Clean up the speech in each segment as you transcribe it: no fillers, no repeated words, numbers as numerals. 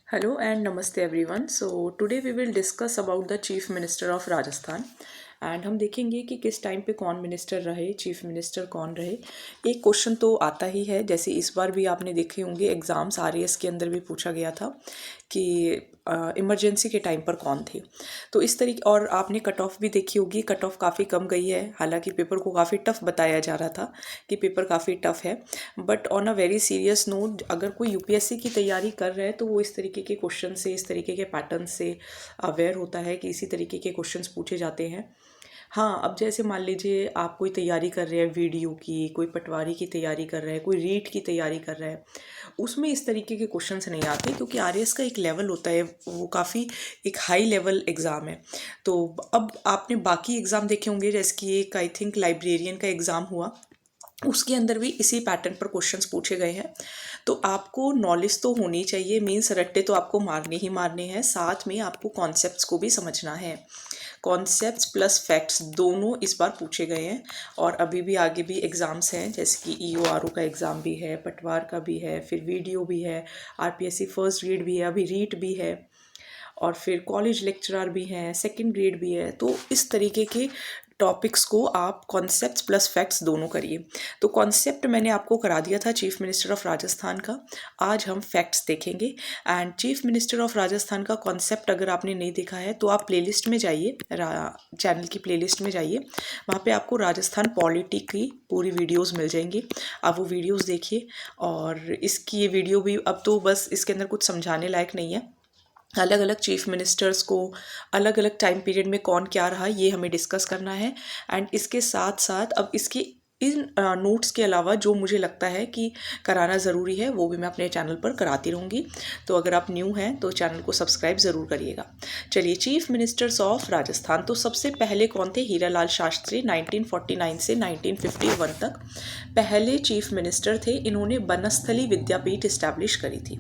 Hello and namaste everyone. So today we will discuss about the Chief Minister of Rajasthan and हम देखेंगे कि किस time पे कौन मिनिस्टर रहे, चीफ मिनिस्टर कौन रहे। एक क्वेश्चन तो आता ही है, जैसे इस बार भी आपने देखे होंगे एग्ज़ाम्स आरएएस के अंदर भी पूछा गया था कि इमरजेंसी के टाइम पर कौन थे। तो इस तरीके, और आपने कट ऑफ भी देखी होगी, कट ऑफ काफ़ी कम गई है। हालांकि पेपर को काफ़ी टफ बताया जा रहा था कि पेपर काफ़ी टफ है, but on a very serious note अगर कोई यूपीएससी की तैयारी कर रहा है तो वो इस तरीके के क्वेश्चन से, इस तरीके के पैटर्न से अवेयर होता है कि इसी तरीके के क्वेश्चंस पूछे जाते हैं। हाँ, अब जैसे मान लीजिए आप कोई तैयारी कर रहे हैं वीडियो की, कोई पटवारी की तैयारी कर रहा है, कोई रीट की तैयारी कर रहा है, उसमें इस तरीके के क्वेश्चंस नहीं आते क्योंकि आरएएस का एक लेवल होता है, वो काफ़ी एक हाई लेवल एग्ज़ाम है। तो अब आपने बाकी एग्ज़ाम देखे होंगे, जैसे कि एक आई थिंक लाइब्रेरियन का एग्ज़ाम हुआ, उसके अंदर भी इसी पैटर्न पर क्वेश्चंस पूछे गए हैं। तो आपको नॉलेज तो होनी चाहिए, मीन्स रट्टे तो आपको मारने ही मारने हैं, साथ में आपको कॉन्सेप्ट्स को भी समझना है। कॉन्सेप्ट्स प्लस फैक्ट्स दोनों इस बार पूछे गए हैं। और अभी भी आगे भी एग्ज़ाम्स हैं, जैसे कि ईओआरओ का एग्ज़ाम भी है, पटवार का भी है, फिर वीडियो भी है, आरपीएससी फर्स्ट ग्रेड भी है, अभी रीट भी है, और फिर कॉलेज लेक्चरर भी हैं, सेकंड ग्रेड भी है। तो इस तरीके के टॉपिक्स को आप कॉन्सेप्ट्स प्लस फैक्ट्स दोनों करिए। तो कॉन्सेप्ट मैंने आपको करा दिया था चीफ मिनिस्टर ऑफ राजस्थान का, आज हम फैक्ट्स देखेंगे। And chief minister of Rajasthan का कॉन्सेप्ट अगर आपने नहीं देखा है तो आप प्लेलिस्ट में जाइए, चैनल की प्लेलिस्ट में जाइए, वहाँ पे आपको राजस्थान पॉलिटी की पूरी वीडियोस मिल जाएंगी। आप वो वीडियोस देखिए। और इसकी ये वीडियो भी अब तो बस इसके अंदर कुछ समझाने लायक नहीं है, अलग अलग चीफ मिनिस्टर्स को अलग अलग टाइम पीरियड में कौन क्या रहा ये हमें डिस्कस करना है। एंड इसके साथ साथ अब इसकी इन नोट्स के अलावा जो मुझे लगता है कि कराना ज़रूरी है वो भी मैं अपने चैनल पर कराती रहूँगी। तो अगर आप न्यू हैं तो चैनल को सब्सक्राइब ज़रूर करिएगा। चलिए, चीफ मिनिस्टर्स ऑफ राजस्थान, तो सबसे पहले कौन थे? हीरालाल शास्त्री, 1949 से 1951 तक पहले चीफ मिनिस्टर थे। इन्होंने बनस्थली विद्यापीठ इस्टेब्लिश करी थी।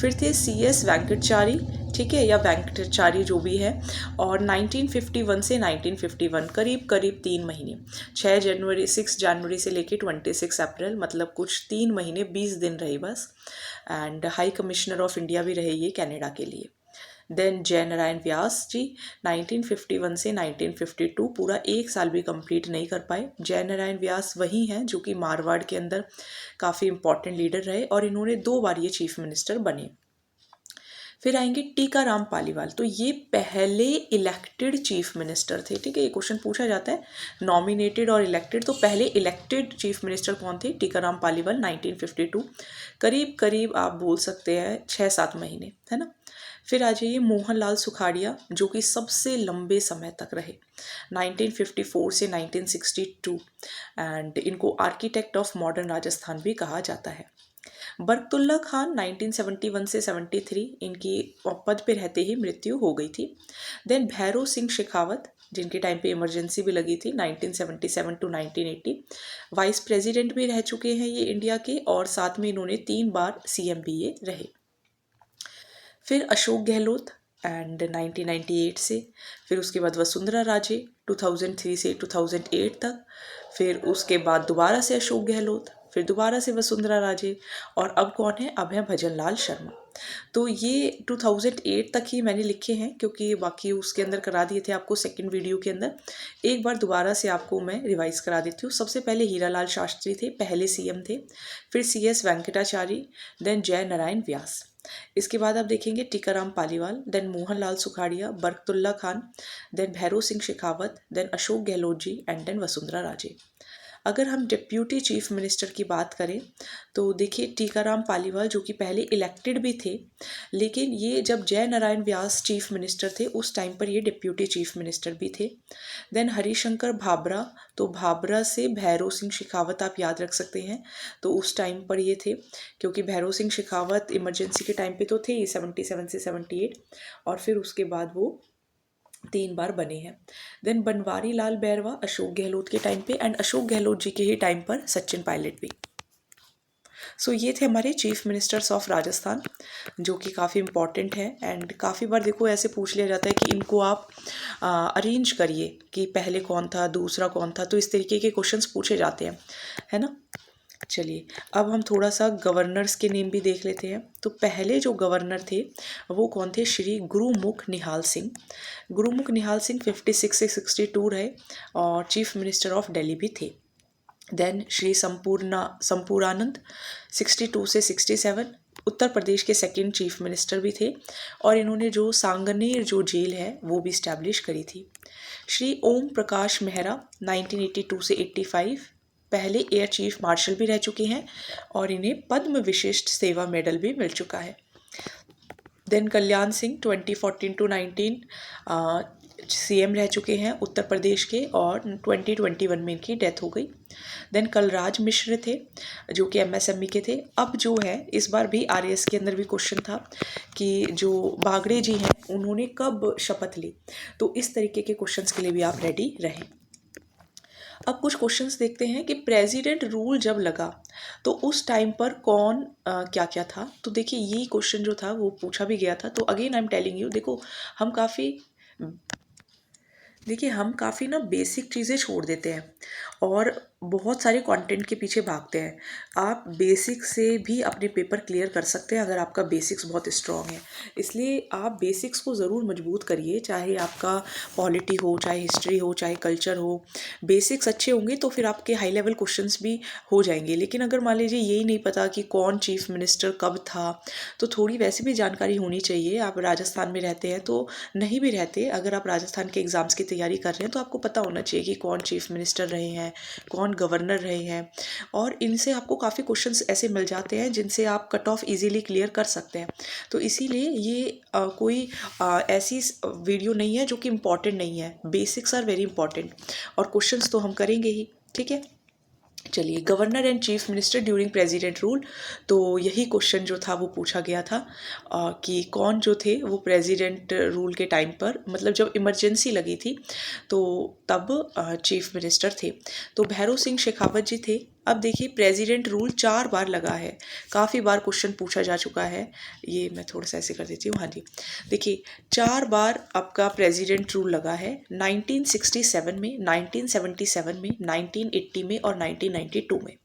फिर थे सीएस वेंकटचारी, ठीक है, या वेंकटचारी जो भी है, और 1951 से 1951 करीब करीब 3 महीने, 6 जनवरी से लेके 26 अप्रैल, मतलब कुछ 3 महीने 20 दिन रहे बस। And high commissioner of India भी रहे ये कनाडा के लिए। देन जय नारायण व्यास जी, 1951 से 1952, पूरा 1 साल भी कंप्लीट नहीं कर पाए। जय नारायण व्यास वही हैं जो कि मारवाड़ के अंदर काफ़ी इंपॉर्टेंट लीडर रहे और इन्होंने 2 बार ये चीफ मिनिस्टर बने। फिर आएंगे टीकाराम पालीवाल, तो ये पहले इलेक्टेड चीफ मिनिस्टर थे। ठीक है, ये क्वेश्चन पूछा जाता है, नॉमिनेटेड और इलेक्टेड, तो पहले इलेक्टेड चीफ मिनिस्टर कौन थे? टीकाराम पालीवाल, 1952, करीब करीब आप बोल सकते हैं 6-7 महीने, है ना। फिर आ जाइए मोहनलाल सुखाड़िया, जो कि सबसे लंबे समय तक रहे, 1954 से 1962, एंड इनको आर्किटेक्ट ऑफ मॉडर्न राजस्थान भी कहा जाता है। बरकतुल्ला खान, 1971 से 73, इनकी पद पे रहते ही मृत्यु हो गई थी। देन भैरों सिंह शेखावत, जिनके टाइम पे इमरजेंसी भी लगी थी, 1977 टू 1980, वाइस प्रेसिडेंट भी रह चुके हैं ये इंडिया के, और साथ में इन्होंने 3 बार सीएम भी ये रहे। फिर अशोक गहलोत, एंड 1998 से, फिर उसके बाद वसुंधरा राजे 2003 से 2008 तक, फिर उसके बाद दोबारा से अशोक गहलोत, फिर दोबारा से वसुंधरा राजे, और अब कौन है? अब है भजन लाल शर्मा। तो ये 2008 तक ही मैंने लिखे हैं क्योंकि बाकी उसके अंदर करा दिए थे आपको सेकंड वीडियो के अंदर। एक बार दोबारा से आपको मैं रिवाइज करा देती हूँ। सबसे पहले हीरालाल शास्त्री थे, पहले सीएम थे। फिर सीएस वेंकटाचारी, देन जय नारायण व्यास। इसके बाद आप देखेंगे Tikaram Paliwal, then Mohanlal Sukhadia, Barkatullah Khan, then Bhairon Singh Shekhawat, then Ashok Gehlot ji, and then Vasundhara Raje. अगर हम डिप्यूटी चीफ मिनिस्टर की बात करें तो देखिए टीकाराम पालीवाल जो कि पहले इलेक्टेड भी थे, लेकिन ये जब जय नारायण व्यास चीफ मिनिस्टर थे उस टाइम पर ये डिप्यूटी चीफ मिनिस्टर भी थे। देन हरिशंकर भाबरा, तो भाबरा से भैरों सिंह शेखावत आप याद रख सकते हैं, तो उस टाइम पर ये थे, क्योंकि भैरों सिंह शेखावत इमरजेंसी के टाइम पे तो थे 77 से 78, और फिर उसके बाद वो 3 बार बने हैं। देन बनवारी लाल बैरवा अशोक गहलोत के टाइम पे, एंड अशोक गहलोत जी के ही टाइम पर सचिन पायलट भी। सो ये थे हमारे चीफ मिनिस्टर्स ऑफ राजस्थान, जो कि काफ़ी इंपॉर्टेंट है। एंड काफ़ी बार देखो ऐसे पूछ लिया जाता है कि इनको आप अरेंज करिए कि पहले कौन था, दूसरा कौन था, तो इस तरीके के क्वेश्चंस पूछे जाते हैं, है ना। चलिए अब हम थोड़ा सा गवर्नर्स के नेम भी देख लेते हैं। तो पहले जो गवर्नर थे वो कौन थे? श्री गुरुमुख निहाल सिंह। गुरुमुख निहाल सिंह 56 से 62 रहे और चीफ मिनिस्टर ऑफ दिल्ली भी थे। देन श्री संपूर्णानंद 62 से 67 उत्तर प्रदेश के सेकंड चीफ मिनिस्टर भी थे और इन्होंने जो सांगनेर जो जेल है वो भी इस्टेब्लिश करी थी। श्री ओम प्रकाश मेहरा 1982 से 85 पहले एयर चीफ मार्शल भी रह चुके हैं और इन्हें पद्म विशिष्ट सेवा मेडल भी मिल चुका है। Then Kalyan Singh 2014 to 19 CM रह चुके हैं उत्तर प्रदेश के और 2021 में इनकी डेथ हो गई। देन कलराज मिश्र थे जो कि एमएसएमई के थे। अब जो है इस बार भी आरएएस के अंदर भी क्वेश्चन था कि जो बागड़े जी हैं उन्होंने कब शपथ ली, तो इस तरीके के क्वेश्चंस के लिए भी आप रेडी रहें। अब कुछ क्वेश्चंस देखते हैं कि प्रेसिडेंट रूल जब लगा तो उस टाइम पर कौन क्या क्या था। तो देखिए यही क्वेश्चन जो था वो पूछा भी गया था। तो again I am telling you, देखो हम काफ़ी ना बेसिक चीज़ें छोड़ देते हैं और बहुत सारे कंटेंट के पीछे भागते हैं। आप बेसिक से भी अपने पेपर क्लियर कर सकते हैं अगर आपका बेसिक्स बहुत स्ट्रॉन्ग है। इसलिए आप बेसिक्स को ज़रूर मजबूत करिए, चाहे आपका पॉलिटी हो, चाहे हिस्ट्री हो, चाहे कल्चर हो। बेसिक्स अच्छे होंगे तो फिर आपके हाई लेवल क्वेश्चंस भी हो जाएंगे। लेकिन अगर मान लीजिए यही नहीं पता कि कौन चीफ मिनिस्टर कब था, तो थोड़ी वैसे भी जानकारी होनी चाहिए। आप राजस्थान में रहते हैं तो नहीं भी रहते, अगर आप राजस्थान के एग्ज़ाम्स की तैयारी कर रहे हैं तो आपको पता होना चाहिए कि कौन चीफ मिनिस्टर रहे हैं, कौन गवर्नर रहे हैं। और इनसे आपको काफ़ी क्वेश्चंस ऐसे मिल जाते हैं जिनसे आप कट ऑफ इजीली क्लियर कर सकते हैं। तो इसीलिए ये कोई ऐसी वीडियो नहीं है जो कि इम्पॉर्टेंट नहीं है। बेसिक्स आर वेरी इंपॉर्टेंट और क्वेश्चंस तो हम करेंगे ही, ठीक है। चलिए, governor and chief minister during president rule, तो यही क्वेश्चन जो था वो पूछा गया था कि कौन जो थे वो प्रेसिडेंट रूल के टाइम पर, मतलब जब इमरजेंसी लगी थी तो तब चीफ मिनिस्टर थे। तो भैरव सिंह शेखावत जी थे। अब देखिए प्रेसिडेंट रूल 4 बार लगा है, काफ़ी बार क्वेश्चन पूछा जा चुका है। ये मैं थोड़ा सा ऐसे कर देती हूँ, हाँ जी। देखिए 4 बार आपका प्रेसिडेंट रूल लगा है, 1967 में, 1977 में, 1980 में और 1992 में।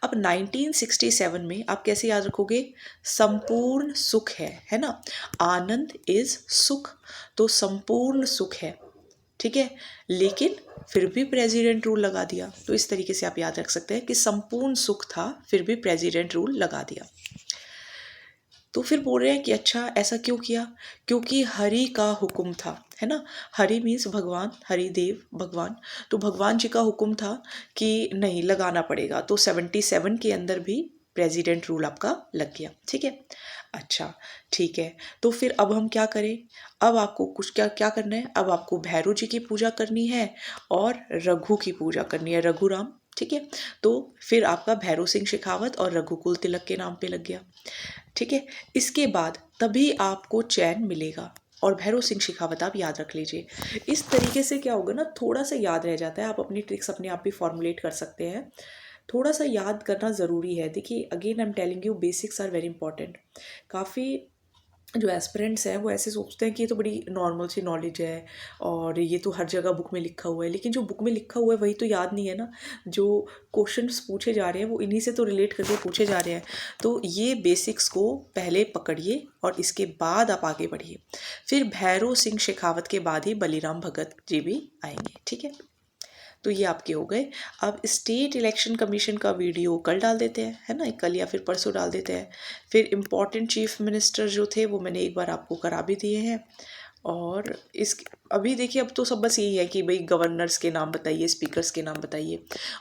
अब 1967 में आप कैसे याद रखोगे? संपूर्ण सुख है ना। आनंद इज सुख, तो संपूर्ण सुख है, ठीक है। लेकिन फिर भी प्रेसिडेंट रूल लगा दिया, तो इस तरीके से आप याद रख सकते हैं कि संपूर्ण सुख था फिर भी प्रेसिडेंट रूल लगा दिया। तो फिर बोल रहे हैं कि अच्छा ऐसा क्यों किया? क्योंकि हरि का हुक्म था, है ना। हरि मीन्स भगवान, हरिदेव भगवान। तो भगवान जी का हुक्म था कि नहीं लगाना पड़ेगा, तो 77 के अंदर भी प्रेसिडेंट रूल आपका लग गया, ठीक है। अच्छा ठीक है, तो फिर अब हम क्या करें? अब आपको कुछ क्या क्या करना है? अब आपको भैरव जी की पूजा करनी है और रघु की पूजा करनी है, रघुराम, ठीक है। तो फिर आपका भैरव सिंह शेखावत और रघुकुल तिलक के नाम पे लग गया, ठीक है। इसके बाद तभी आपको चैन मिलेगा और भैरव सिंह शेखावत आप याद रख लीजिए। इस तरीके से क्या होगा ना, थोड़ा सा याद रह जाता है, आप अपनी ट्रिक्स अपने आप भी फॉर्मुलेट कर सकते हैं। थोड़ा सा याद करना ज़रूरी है। देखिए again I am telling you, basics are very important. काफ़ी जो एस्पिरेंट्स हैं वो ऐसे सोचते हैं कि ये तो बड़ी नॉर्मल सी नॉलेज है और ये तो हर जगह बुक में लिखा हुआ है, लेकिन जो बुक में लिखा हुआ है वही तो याद नहीं है ना। जो क्वेश्चंस पूछे जा रहे हैं वो इन्हीं से तो रिलेट करके पूछे जा रहे हैं। तो ये बेसिक्स को पहले पकड़िए और इसके बाद आप आगे बढ़िए। फिर भैरव सिंह शेखावत के बाद ही बलीराम भगत जी भी आएंगे, ठीक है। तो ये आपके हो गए। अब स्टेट इलेक्शन कमीशन का वीडियो कल डाल देते हैं, है ना, कल या फिर परसों डाल देते हैं। फिर इम्पॉर्टेंट चीफ मिनिस्टर जो थे वो मैंने एक बार आपको करा भी दिए हैं। और इस अभी देखिए अब तो सब बस यही है कि भाई गवर्नर्स के नाम बताइए, स्पीकर्स के नाम बताइए,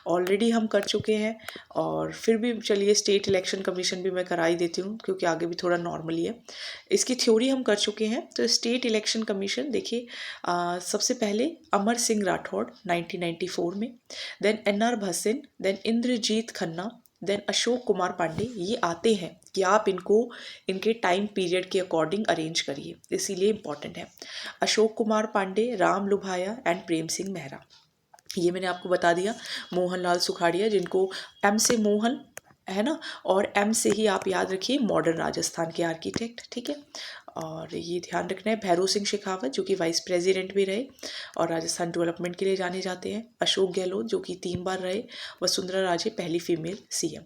ऑलरेडी हम कर चुके हैं। और फिर भी चलिए स्टेट इलेक्शन कमीशन भी मैं करा ही देती हूँ क्योंकि आगे भी थोड़ा नॉर्मली है। इसकी थ्योरी हम कर चुके हैं। तो स्टेट इलेक्शन कमीशन देखिए, सबसे पहले अमर सिंह राठौड़ 1994 में, then NR Bhasin, then Indrajit Khanna, then Ashok Kumar Pande, ये आते हैं कि आप इनको इनके टाइम पीरियड के अकॉर्डिंग अरेंज करिए, इसीलिए इम्पॉर्टेंट है। अशोक कुमार पांडे, राम लुभाया एंड प्रेम सिंह मेहरा, ये मैंने आपको बता दिया। मोहनलाल सुखाड़िया, जिनको एम से मोहन है ना, और एम से ही आप याद रखिए मॉडर्न राजस्थान के आर्किटेक्ट, ठीक है। और ये ध्यान रखना है, भैरों सिंह शेखावत जो कि वाइस प्रेसिडेंट भी रहे और राजस्थान डेवलपमेंट के लिए जाने जाते हैं। अशोक गहलोत जो कि 3 बार रहे। वसुंधरा राजे पहली फीमेल सीएम।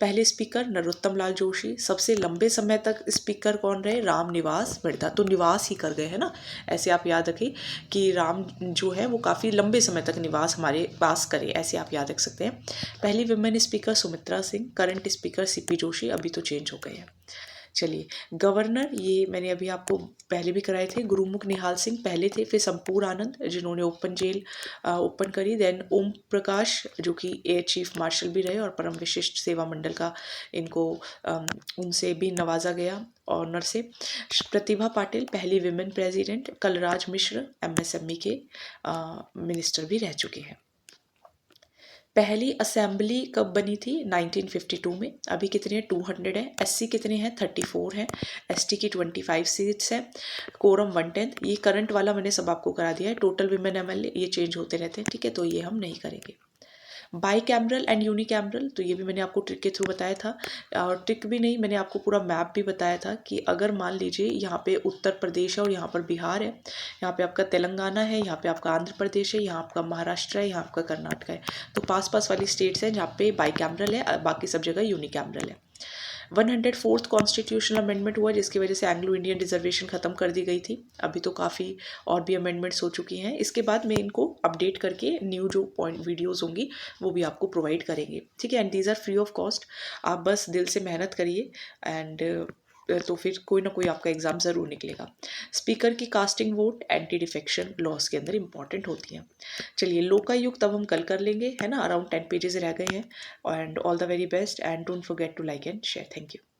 पहले स्पीकर नरोत्तम लाल जोशी। सबसे लंबे समय तक स्पीकर कौन रहे? राम निवास मिर्धा। तो निवास ही कर गए है ना, ऐसे आप याद रखें कि राम जो है वो काफ़ी लंबे समय तक निवास हमारे पास करे, ऐसे आप याद रख सकते हैं। पहली women speaker Sumitra Singh. Current speaker CP Joshi, अभी तो चेंज हो गए हैं। चलिए, गवर्नर ये मैंने अभी आपको पहले भी कराए थे। गुरुमुख निहाल सिंह पहले थे, फिर संपूर्ण आनंद जिन्होंने ओपन जेल ओपन करी। देन ओम प्रकाश जो कि एयर चीफ मार्शल भी रहे और परम विशिष्ट सेवा मंडल का इनको उनसे भी नवाजा गया ऑनर से। प्रतिभा पाटिल पहली women president. Kalraj Mishra MSME के मिनिस्टर भी रह चुके हैं। पहली असेंबली कब बनी थी? 1952 में। अभी कितने हैं? 200 है। एससी कितने हैं? 34 हैं। एसटी की 25 सीट्स हैं। कोरम 1/10। ये करंट वाला मैंने सब आपको करा दिया है। टोटल विमेन एमएलए ये चेंज होते रहते हैं, ठीक है, तो ये हम नहीं करेंगे। बाई कैमरल एंड यूनिकैमरल, तो ये भी मैंने आपको ट्रिक के थ्रू बताया था। और ट्रिक भी नहीं, मैंने आपको पूरा मैप भी बताया था कि अगर मान लीजिए यहाँ पे उत्तर प्रदेश है और यहाँ पर बिहार है, यहाँ पे आपका तेलंगाना है, यहाँ पे आपका आंध्र प्रदेश है, यहाँ आपका महाराष्ट्र है, यहाँ आपका कर्नाटक है, तो पास पास वाली स्टेट्स हैं जहाँ पे बाई कैमरल है, बाकी सब जगह यूनिकैमरल है। 104th कॉन्स्टिट्यूशनल अमेंडमेंट हुआ जिसकी वजह से एंग्लो इंडियन रिजर्वेशन खत्म कर दी गई थी। अभी तो काफ़ी और भी अमेंडमेंट्स हो चुकी हैं। इसके बाद मैं इनको अपडेट करके न्यू जो पॉइंट वीडियोस होंगी वो भी आपको प्रोवाइड करेंगे, ठीक है। And these are free of cost. आप बस दिल से मेहनत करिए एंड तो फिर कोई ना कोई आपका एग्जाम ज़रूर निकलेगा। स्पीकर की casting vote anti defection loss के अंदर इंपॉर्टेंट होती हैं। चलिए, लोकायुक्त अब हम कल कर लेंगे, है ना। अराउंड 10 पेजेस रह गए हैं। And all the very best and don't forget to like and share. Thank you.